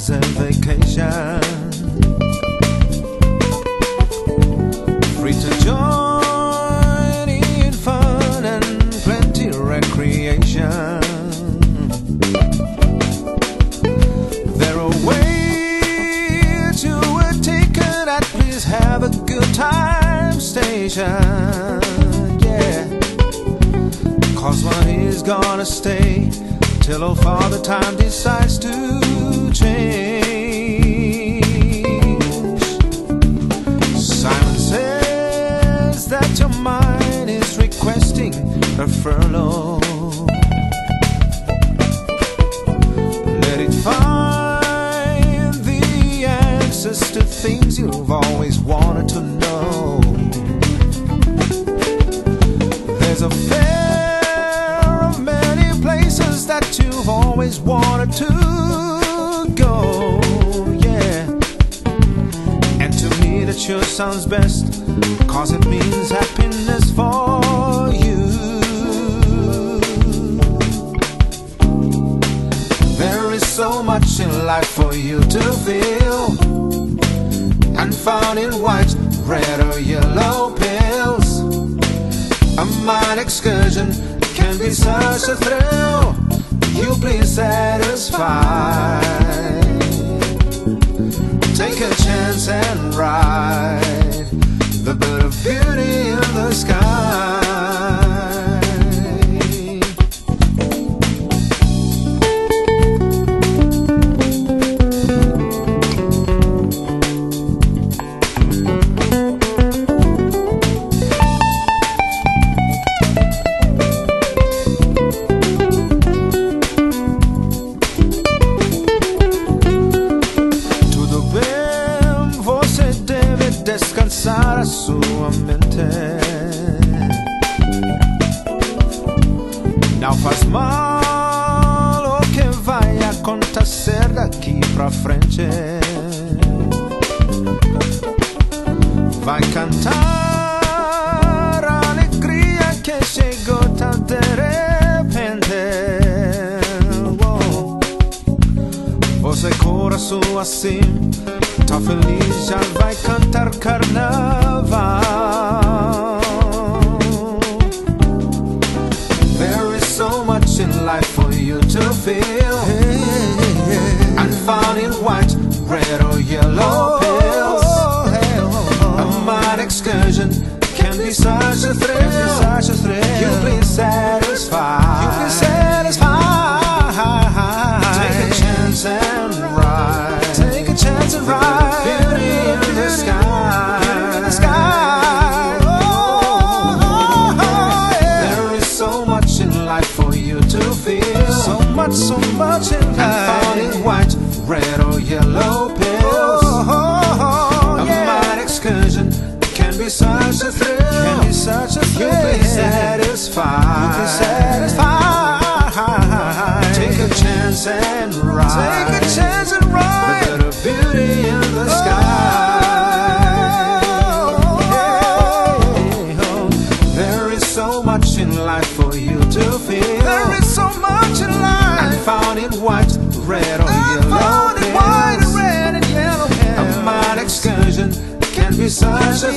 pleasant vacation, free to join in fun and plenty recreation. There are ways to a ticket at please have a good time station. Yeah, 'cause one is gonna stay till old Father Time decides to change. Simon says that your mind is requesting a furlough. Let it find the answers to things you've always wanted to know. There's a fair of many places that you've always wanted to go, yeah. And to me that sure sounds best, 'cause it means happiness for you. There is so much in life for you to feel, and found in white, red or yellow pills. A mind excursion can be such a thrill. You please satisfy. Take a chance and ride the bird of beauty in the sky. Descansar a sua mente. Não faz mal o que vai acontecer daqui pra frente. Vai cantar a alegria que chegou tão de repente. Você coração assim, tá feliz, já vai cantar carnaval. There is so much in life for you to feel, and found in white, red or yellow pills. A mind excursion can be such a thrill. You please satisfy. Take a chance and ride. Take a chance and ride. Beauty in the sky. There is so much in life for you to feel. So much in life. And found in white, red or yellow pills. A mind excursion can be such a thrill. You be satisfied. Take a chance and ride. The bit of beauty in the sky. There is so much in life for you to feel. There is so much in life. And found in white, red or yellow pills. A mind excursion can be such a